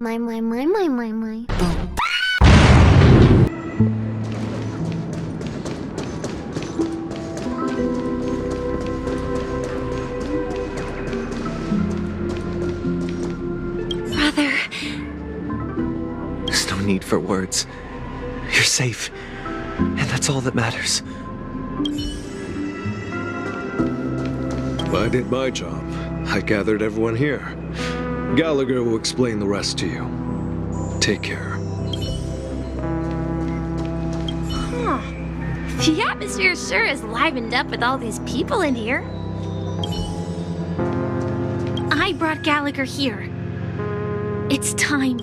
My. Brother. There's no need for words. You're safe, and that's all that matters. I did my job. I gathered everyone here. Gallagher will explain the rest to you. Take care. Huh. The atmosphere sure is livened up with all these people in here. I brought Gallagher here. It's time.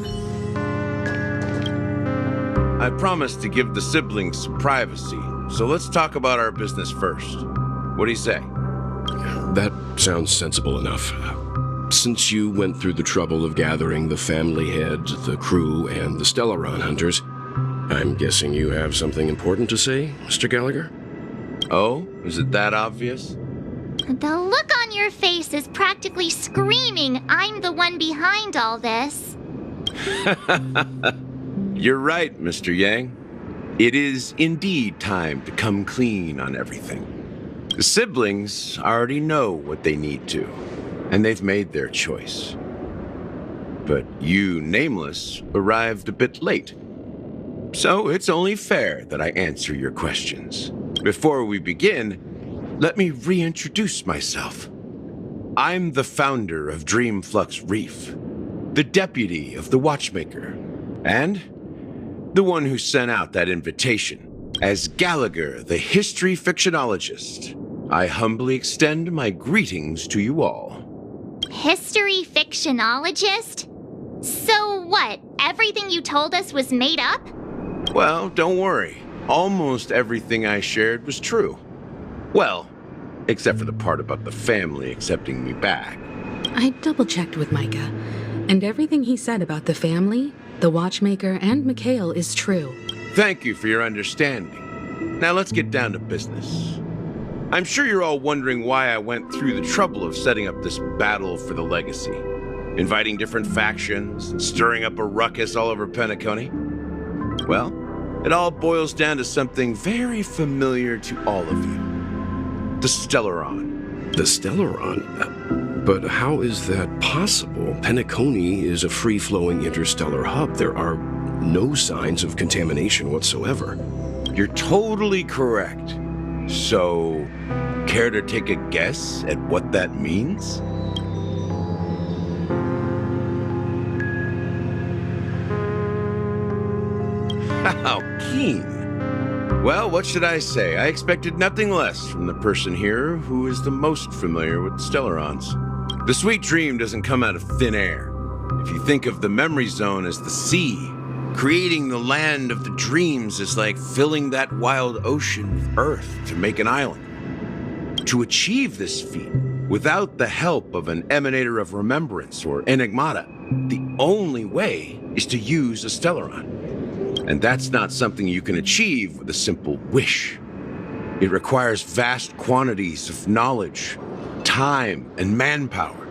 I promised to give the siblings some privacy, so let's talk about our business first. What do you say? That sounds sensible enough. Since you went through the trouble of gathering the family head, the crew, and the Stellaron hunters, I'm guessing you have something important to say, Mr. Gallagher? Oh, is it that obvious? The look on your face is practically screaming, I'm the one behind all this. You're right, Mr. Yang. It is indeed time to come clean on everything. The siblings already know what they need to, and they've made their choice. But you, Nameless, arrived a bit late. So it's only fair that I answer your questions. Before we begin, let me reintroduce myself. I'm the founder of Dreamflux Reef, the deputy of the Watchmaker, and the one who sent out that invitation. As Gallagher, the history fictionologist, I humbly extend my greetings to you all. History fictionologist? So what, everything you told us was made up? Well, don't worry. Almost everything I shared was true. Well, except for the part about the family accepting me back. I double-checked with Micah, and everything he said about the family, the Watchmaker, and Mikhail is true. Thank you for your understanding. Now let's get down to business. I'm sure you're all wondering why I went through the trouble of setting up this battle for the legacy, inviting different factions, and stirring up a ruckus all over Penacony. Well, it all boils down to something very familiar to all of you. The Stellaron. The Stellaron? But how is that possible? Penacony is a free-flowing interstellar hub. There are no signs of contamination whatsoever. You're totally correct. So, care to take a guess at what that means? How keen. Well, what should I say? I expected nothing less from the person here who is the most familiar with Stellarons. The sweet dream doesn't come out of thin air. If you think of the memory zone as the sea, creating the land of the dreams is like filling that wild ocean with earth to make an island. To achieve this feat, without the help of an emanator of remembrance or enigmata, the only way is to use a Stellaron. And that's not something you can achieve with a simple wish. It requires vast quantities of knowledge, time, and manpower.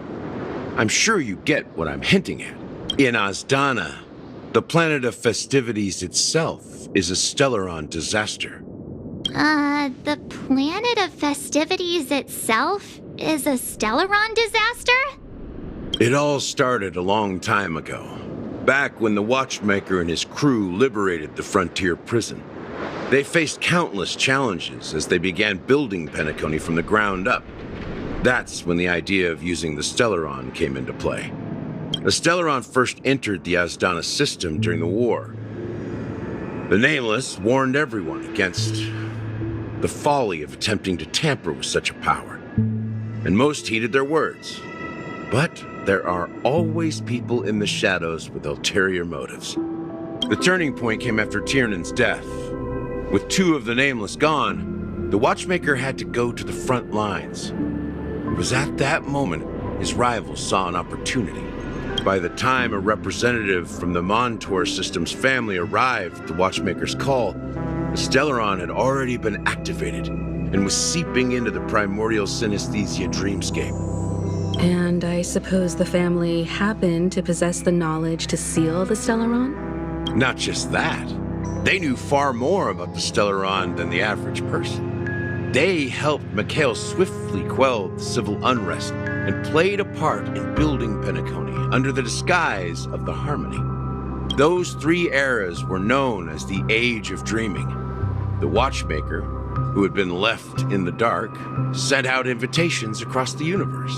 I'm sure you get what I'm hinting at. In Azdana, the planet of festivities itself is a Stellaron disaster. The planet of festivities itself is a Stellaron disaster? It all started a long time ago, back when the Watchmaker and his crew liberated the frontier prison. They faced countless challenges as they began building Penacony from the ground up. That's when the idea of using the Stellaron came into play. The Stellaron first entered the Azdana system during the war. The Nameless warned everyone against the folly of attempting to tamper with such a power, and most heeded their words. But there are always people in the shadows with ulterior motives. The turning point came after Tiernan's death. With two of the Nameless gone, the Watchmaker had to go to the front lines. It was at that moment his rivals saw an opportunity. By the time a representative from the Montour Systems family arrived at the Watchmaker's call, the Stellaron had already been activated and was seeping into the primordial synesthesia dreamscape. And I suppose the family happened to possess the knowledge to seal the Stellaron? Not just that. They knew far more about the Stellaron than the average person. They helped Mikhail swiftly quell the civil unrest and played a part in building Penacony under the disguise of the Harmony. Those 3 eras were known as the Age of Dreaming. The Watchmaker, who had been left in the dark, sent out invitations across the universe,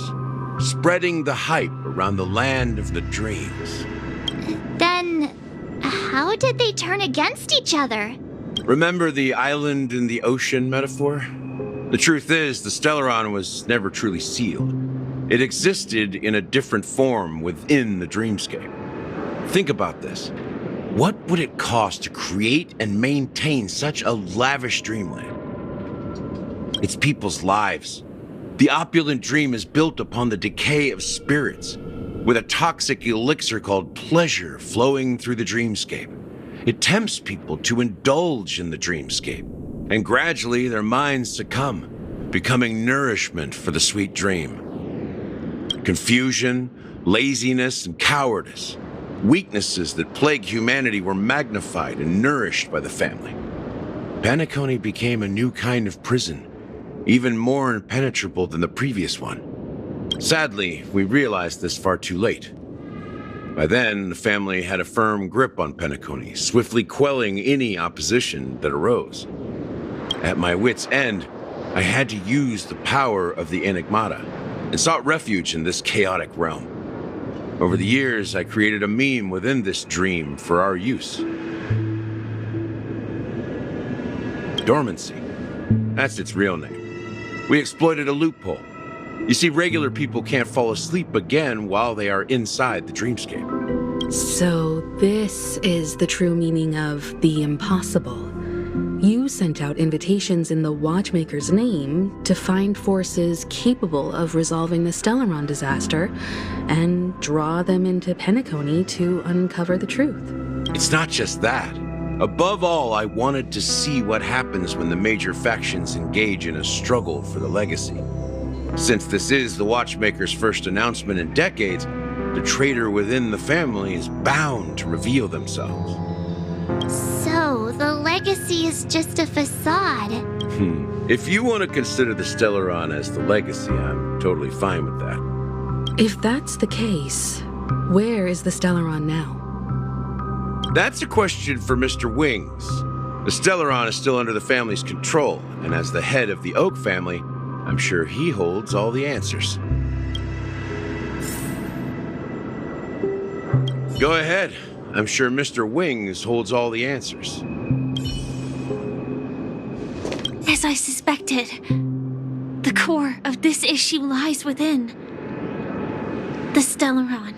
spreading the hype around the land of the dreams. Then, how did they turn against each other? Remember the island in the ocean metaphor? The truth is, the Stellaron was never truly sealed. It existed in a different form within the dreamscape. Think about this. What would it cost to create and maintain such a lavish dreamland? It's people's lives. The opulent dream is built upon the decay of spirits, with a toxic elixir called pleasure flowing through the dreamscape. It tempts people to indulge in the dreamscape, and gradually their minds succumb, becoming nourishment for the sweet dream. Confusion, laziness, and cowardice, weaknesses that plague humanity, were magnified and nourished by the family. Penacony became a new kind of prison, even more impenetrable than the previous one. Sadly, we realized this far too late. By then, the family had a firm grip on Penacony, swiftly quelling any opposition that arose. At my wit's end, I had to use the power of the Enigmata and sought refuge in this chaotic realm. Over the years, I created a meme within this dream for our use. Dormancy. That's its real name. We exploited a loophole. You see, regular people can't fall asleep again while they are inside the dreamscape. So this is the true meaning of the impossible. You sent out invitations in the Watchmaker's name to find forces capable of resolving the Stellaron disaster and draw them into Penacony to uncover the truth. It's not just that. Above all, I wanted to see what happens when the major factions engage in a struggle for the legacy. Since this is the Watchmaker's first announcement in decades, the traitor within the family is bound to reveal themselves. So, the legacy is just a facade. If you want to consider the Stellaron as the legacy, I'm totally fine with that. If that's the case, where is the Stellaron now? That's a question for Mr. Wings. The Stellaron is still under the family's control, and as the head of the Oak family, I'm sure he holds all the answers. Go ahead. I'm sure Mr. Wings holds all the answers. As I suspected, the core of this issue lies within the Stellaron.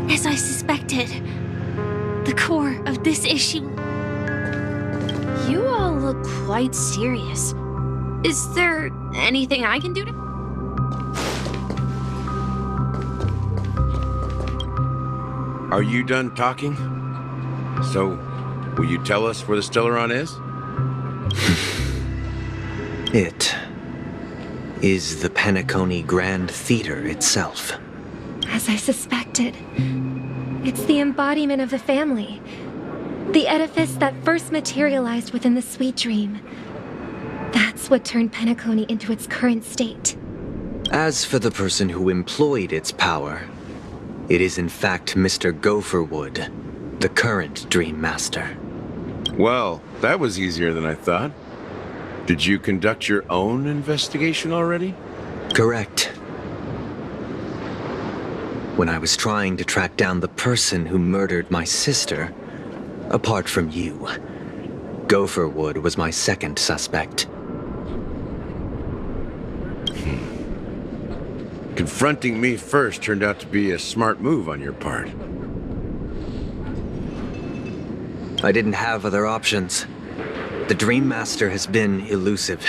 As I suspected, the core of this issue... You all look quite serious. Is there anything I can do to... Are you done talking? So, will you tell us where the Stellaron is? It is the Penacony Grand Theater itself. As I suspected, it's the embodiment of the family. The edifice that first materialized within the Sweet Dream. That's what turned Penacony into its current state. As for the person who employed its power, it is in fact Mr. Gopherwood, the current Dream Master. Well, that was easier than I thought. Did you conduct your own investigation already? Correct. When I was trying to track down the person who murdered my sister, apart from you, Gopherwood was my second suspect. Confronting me first turned out to be a smart move on your part. I didn't have other options. The Dream Master has been elusive,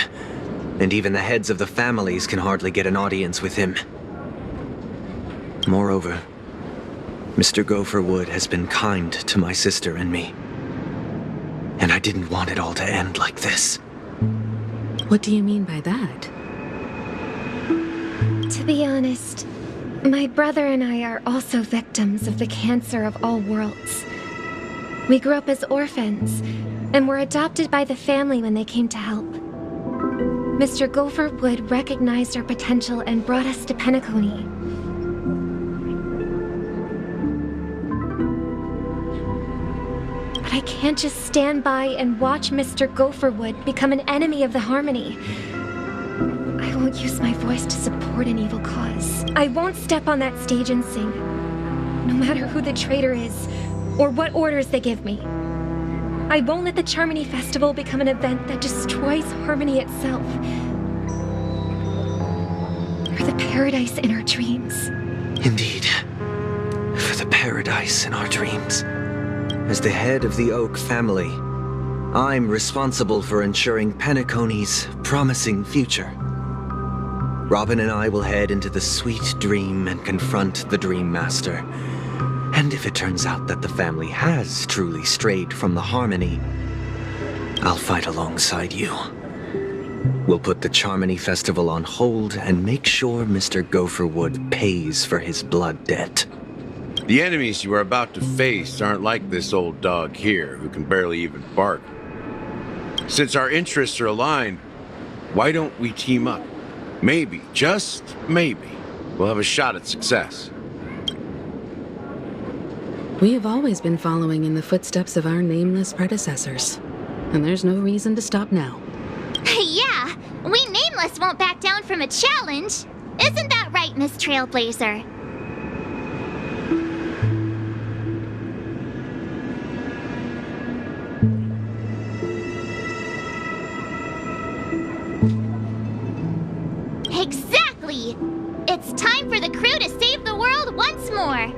and even the heads of the families can hardly get an audience with him. Moreover, Mr. Gopherwood has been kind to my sister and me. And I didn't want it all to end like this. What do you mean by that? To be honest, my brother and I are also victims of the cancer of all worlds. We grew up as orphans, and were adopted by the family when they came to help. Mr. Gopherwood recognized our potential and brought us to Penacony. But I can't just stand by and watch Mr. Gopherwood become an enemy of the Harmony. I won't use my voice to support an evil cause. I won't step on that stage and sing, no matter who the traitor is, or what orders they give me. I won't let the Charmony Festival become an event that destroys Harmony itself. For the paradise in our dreams. Indeed. For the paradise in our dreams. As the head of the Oak family, I'm responsible for ensuring Penacony's promising future. Robin and I will head into the Sweet Dream and confront the Dream Master. And if it turns out that the family has truly strayed from the Harmony, I'll fight alongside you. We'll put the Charmony Festival on hold and make sure Mr. Gopherwood pays for his blood debt. The enemies you are about to face aren't like this old dog here, who can barely even bark. Since our interests are aligned, why don't we team up? Maybe, just maybe, we'll have a shot at success. We have always been following in the footsteps of our nameless predecessors, and there's no reason to stop now. Yeah, we Nameless won't back down from a challenge. Isn't that right, Miss Trailblazer? Exactly! It's time for the crew to save the world once more.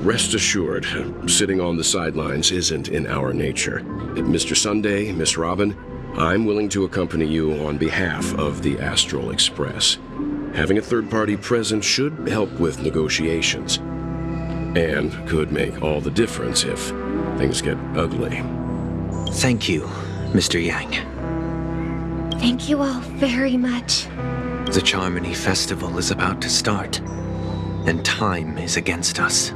Rest assured, sitting on the sidelines isn't in our nature. Mr. Sunday, Miss Robin, I'm willing to accompany you on behalf of the Astral Express. Having a third party present should help with negotiations, and could make all the difference if things get ugly. Thank you, Mr. Yang. Thank you all very much. The Charmony Festival is about to start, and time is against us.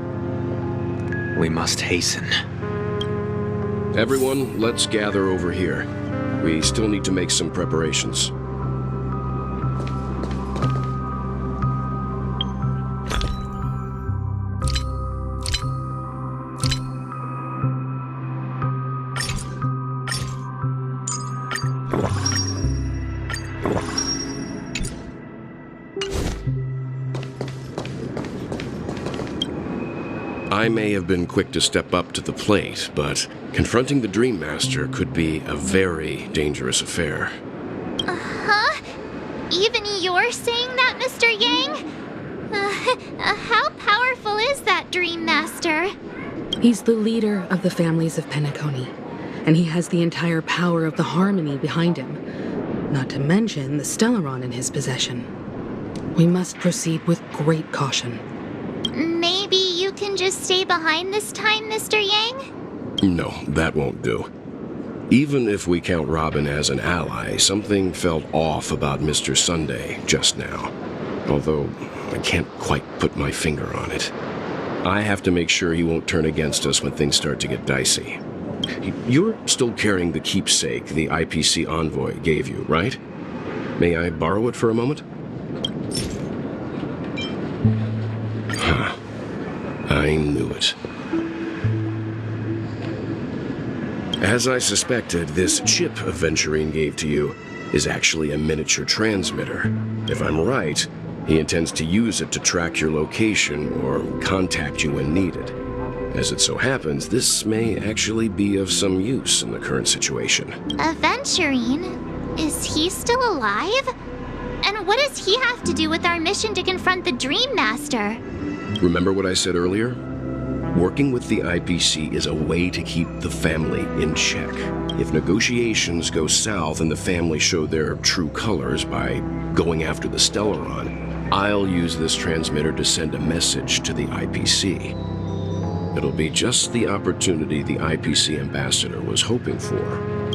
We must hasten. Everyone, let's gather over here. We still need to make some preparations. I may have been quick to step up to the plate, but confronting the Dream Master could be a very dangerous affair. Huh? Even you're saying that, Mr. Yang? How powerful powerful is that Dream Master? He's the leader of the families of Penacony, and he has the entire power of the Harmony behind him, not to mention the Stellaron in his possession. We must proceed with great caution. Maybe you can just stay behind this time, Mr. Yang? No, that won't do. Even if we count Robin as an ally, something felt off about Mr. Sunday just now. Although, I can't quite put my finger on it. I have to make sure he won't turn against us when things start to get dicey. You're still carrying the keepsake the IPC envoy gave you, right? May I borrow it for a moment? Huh. I knew it. As I suspected, this chip Aventurine gave to you is actually a miniature transmitter. If I'm right, he intends to use it to track your location or contact you when needed. As it so happens, this may actually be of some use in the current situation. Aventurine? Is he still alive? And what does he have to do with our mission to confront the Dream Master? Remember what I said earlier? Working with the IPC is a way to keep the family in check. If negotiations go south and the family show their true colors by going after the Stellaron, I'll use this transmitter to send a message to the IPC. It'll be just the opportunity the IPC ambassador was hoping for.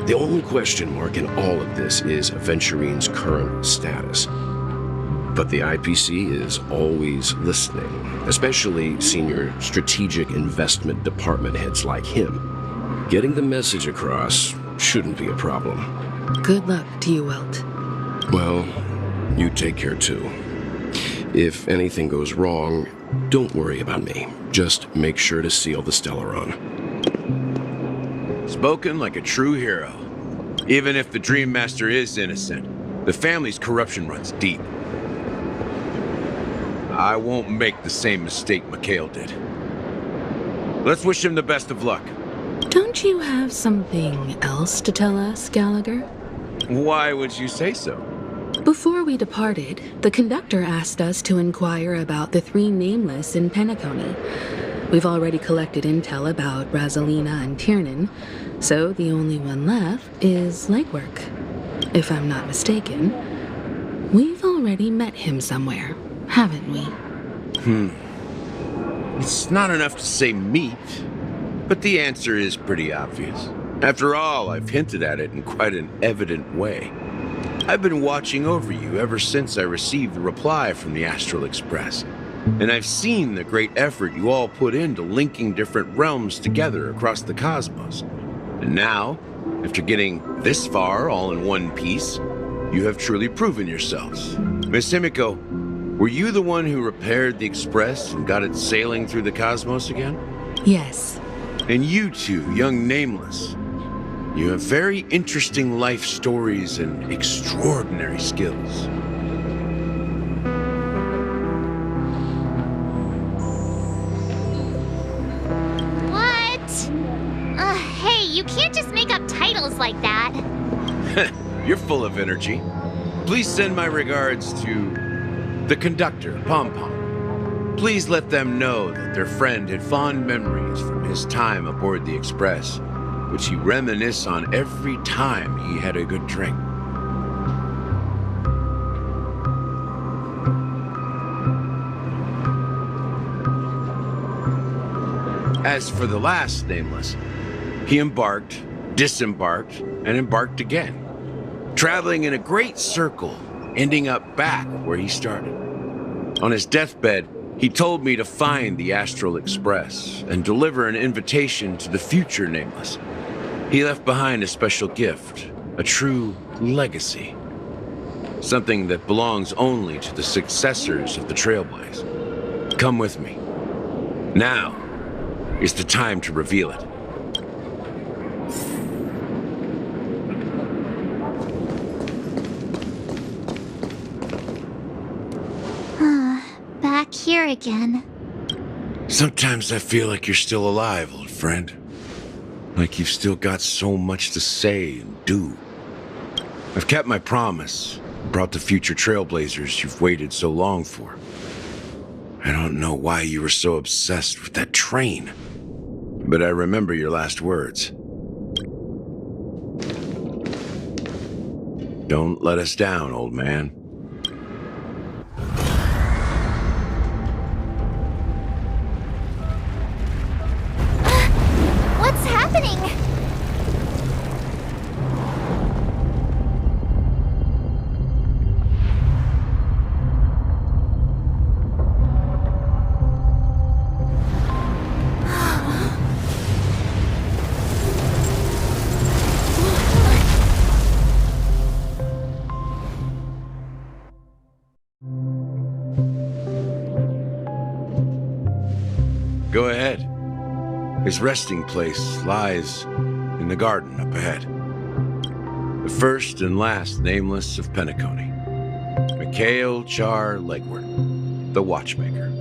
The only question mark in all of this is Aventurine's current status. But the IPC is always listening, especially senior strategic investment department heads like him. Getting the message across shouldn't be a problem. Good luck to you, Welt. Well, you take care too. If anything goes wrong, don't worry about me. Just make sure to seal the Stellaron. Spoken like a true hero. Even if the Dream Master is innocent, the family's corruption runs deep. I won't make the same mistake Mikhail did. Let's wish him the best of luck. Don't you have something else to tell us, Gallagher? Why would you say so? Before we departed, the conductor asked us to inquire about the three nameless in Penacony. We've already collected intel about Razalina and Tiernan, so the only one left is Legwork. If I'm not mistaken, we've already met him somewhere, haven't we? It's not enough to say meet, but the answer is pretty obvious. After all, I've hinted at it in quite an evident way. I've been watching over you ever since I received the reply from the Astral Express, and I've seen the great effort you all put into linking different realms together across the cosmos. And now, after getting this far all in one piece, you have truly proven yourselves. Miss Himiko, were you the one who repaired the Express and got it sailing through the cosmos again? Yes. And you two, young Nameless, you have very interesting life stories and extraordinary skills. What? Hey, you can't just make up titles like that. You're full of energy. Please send my regards to the conductor, Pom Pom. Please let them know that their friend had fond memories from his time aboard the Express, which he reminisced on every time he had a good drink. As for the last Nameless, he embarked, disembarked, and embarked again, traveling in a great circle, ending up back where he started. On his deathbed, he told me to find the Astral Express and deliver an invitation to the future Nameless. He left behind a special gift, a true legacy. Something that belongs only to the successors of the Trailblaze. Come with me. Now is the time to reveal it. Back here again. Sometimes I feel like you're still alive, old friend. Like you've still got so much to say and do. I've kept my promise, brought the future Trailblazers you've waited so long for. I don't know why you were so obsessed with that train, but I remember your last words. Don't let us down, old man. What's happening? Go ahead. His resting place lies in the garden up ahead. The first and last nameless of Penacony. Mikhail Char Legward, the watchmaker.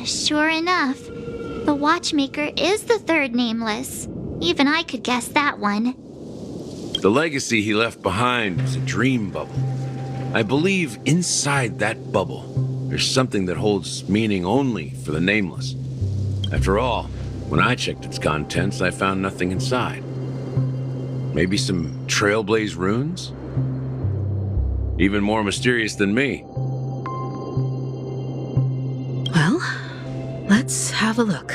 Sure enough, the watchmaker is the third nameless. Even I could guess that one. The legacy he left behind was a dream bubble. I believe inside that bubble, there's something that holds meaning only for the nameless. After all, when I checked its contents, I found nothing inside. Maybe some trailblaze runes? Even more mysterious than me. Well, let's have a look.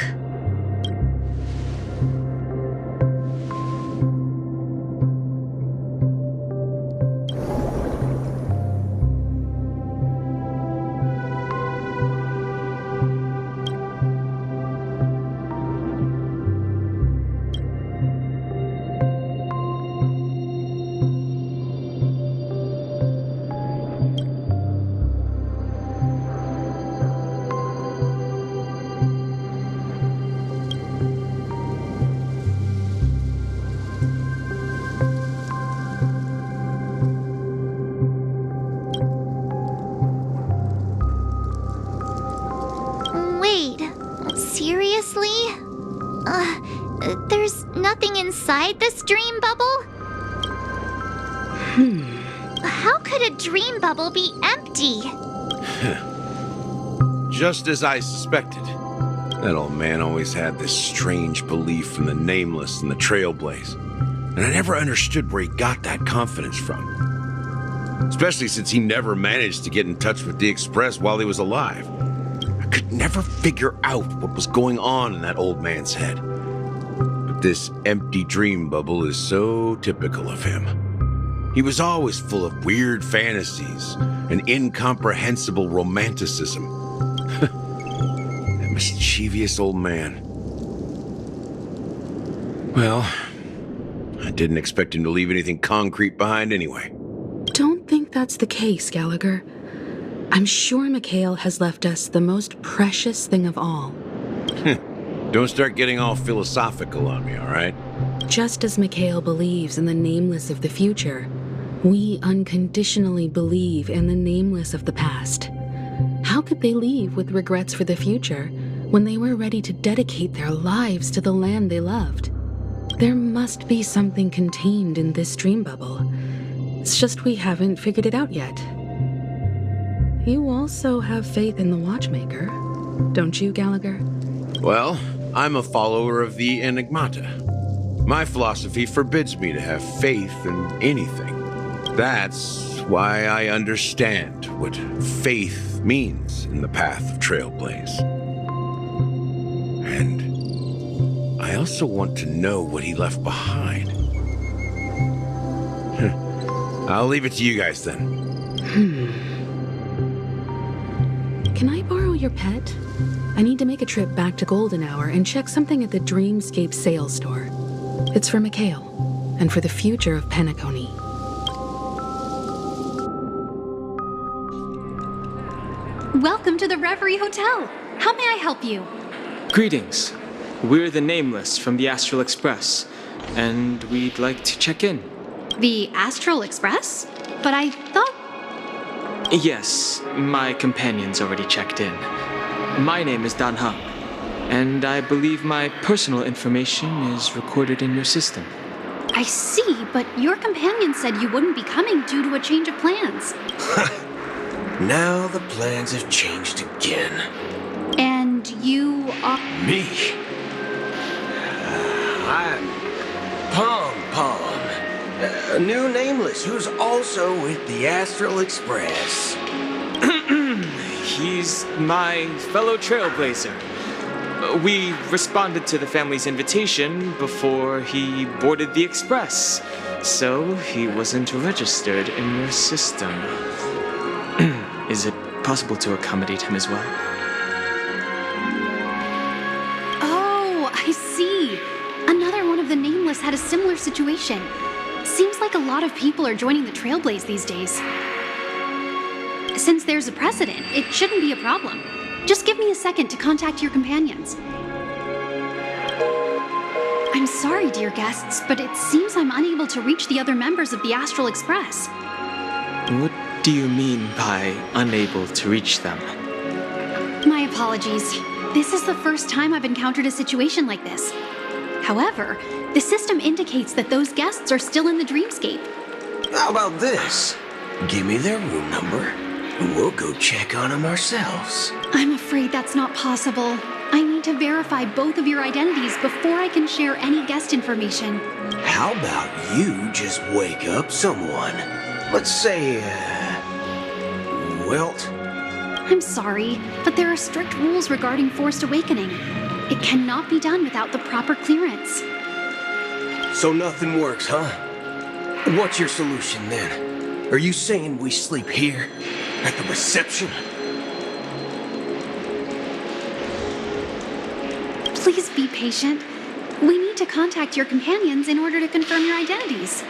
Seriously? There's nothing inside this dream bubble? How could a dream bubble be empty? Just as I suspected. That old man always had this strange belief in the nameless and the trailblaze. And I never understood where he got that confidence from. Especially since he never managed to get in touch with the Express while he was alive. I could never figure out what was going on in that old man's head. But this empty dream bubble is so typical of him. He was always full of weird fantasies and incomprehensible romanticism. That mischievous old man. Well, I didn't expect him to leave anything concrete behind anyway. Don't think that's the case, Gallagher. I'm sure Mikhail has left us the most precious thing of all. Don't start getting all philosophical on me, all right? Just as Mikhail believes in the nameless of the future, we unconditionally believe in the nameless of the past. How could they leave with regrets for the future when they were ready to dedicate their lives to the land they loved? There must be something contained in this dream bubble. It's just we haven't figured it out yet. You also have faith in the watchmaker. don't you, Gallagher? Well, I'm a follower of the Enigmata. My philosophy forbids me to have faith in anything. That's why I understand what faith means in the path of trailblaze. And I also want to know what he left behind. I'll leave it to you guys then. Can I borrow your pet? I need to make a trip back to Golden Hour and check something at the Dreamscape sales store. It's for Mikhail, and for the future of Penacony. Welcome to the Reverie Hotel. How may I help you? Greetings. We're the Nameless from the Astral Express, and we'd like to check in. The Astral Express? But I thought... Yes, my companion's already checked in. My name is Dan Hung, and I believe my personal information is recorded in your system. I see, but your companion said you wouldn't be coming due to a change of plans. Now the plans have changed again. And you are... Me? I'm Pom Pom, a new Nameless who's also with the Astral Express. He's my fellow trailblazer. We responded to the family's invitation before he boarded the express, so he wasn't registered in your system. Is it possible to accommodate him as well? Oh, I see. Another one of the Nameless had a similar situation. Seems like a lot of people are joining the Trailblaze these days. Since there's a precedent, it shouldn't be a problem. Just give me a second to contact your companions. I'm sorry, dear guests, but it seems I'm unable to reach the other members of the Astral Express. What do you mean by unable to reach them? My apologies. This is the first time I've encountered a situation like this. However, the system indicates that those guests are still in the dreamscape. How about this? Give me their room number, and we'll go check on them ourselves. I'm afraid that's not possible. I need to verify both of your identities before I can share any guest information. How about you just wake up someone? Let's say, Wilt? I'm sorry, but there are strict rules regarding forced awakening. It cannot be done without the proper clearance. So nothing works, huh? What's your solution then? Are you saying we sleep here? At the reception? Please be patient. We need to contact your companions in order to confirm your identities.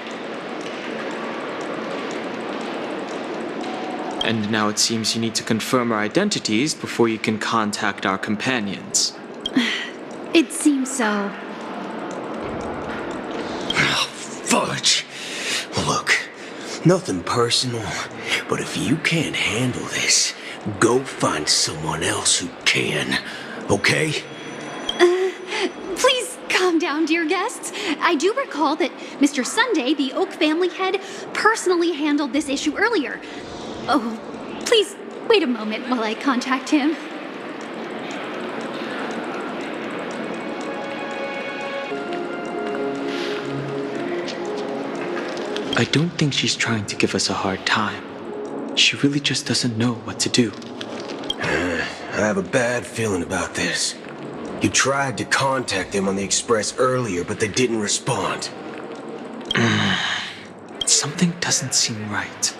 And now it seems you need to confirm our identities before you can contact our companions. It seems so. Oh, fudge. Look, nothing personal, but if you can't handle this, go find someone else who can, okay? Please calm down, dear guests. I do recall that Mr. Sunday, the Oak family head, personally handled this issue earlier. Oh, please wait a moment while I contact him. I don't think she's trying to give us a hard time. She really just doesn't know what to do. I have a bad feeling about this. You tried to contact them on the express earlier, but they didn't respond. Something doesn't seem right.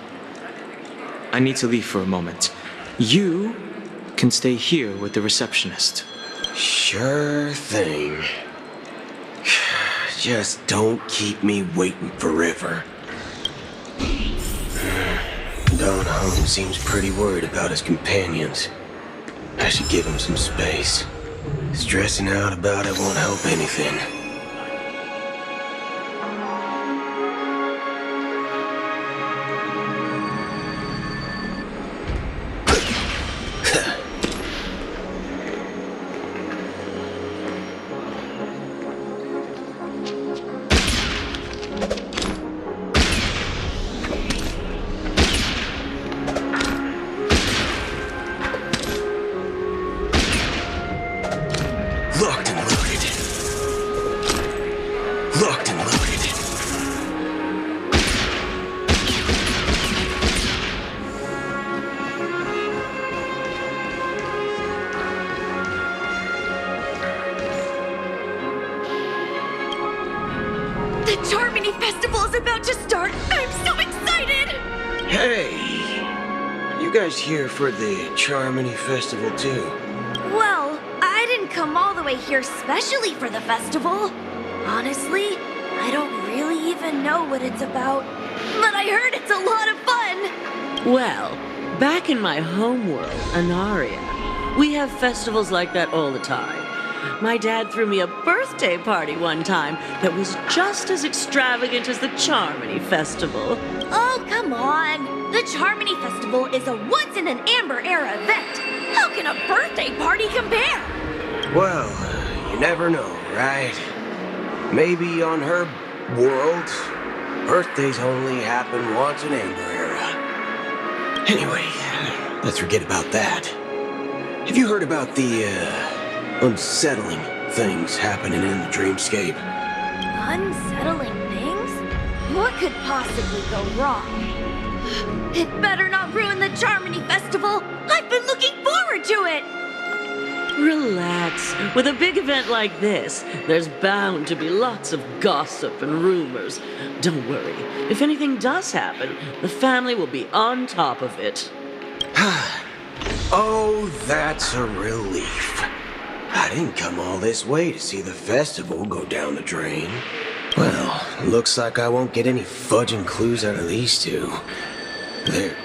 I need to leave for a moment. You can stay here with the receptionist. Sure thing. Just don't keep me waiting forever. Don Hung seems pretty worried about his companions. I should give him some space. Stressing out about it won't help anything. festival is about to start! I'm so excited! Hey, you guys here for the Charmony Festival too? Well, I didn't come all the way here specially for the festival. Honestly, I don't really even know what it's about. But I heard it's a lot of fun! Well, back in my homeworld, Anaria, we have festivals like that all the time. My dad threw me a birthday party one time that was just as extravagant as the Charmony Festival. Oh, come on! The Charmony Festival is a once-in-an-Amber-era event! How can a birthday party compare? Well, you never know, right? Maybe on her world, birthdays only happen once in Amber Era. Anyway, let's forget about that. Have you heard about the, unsettling things happening in the dreamscape? Unsettling things? What could possibly go wrong? It better not ruin the Charmony Festival! I've been looking forward to it! Relax. With a big event like this, there's bound to be lots of gossip and rumors. Don't worry. If anything does happen, the family will be on top of it. Oh, that's a relief. I didn't come all this way to see the festival go down the drain. Well, looks like I won't get any fudging clues out of these two. They're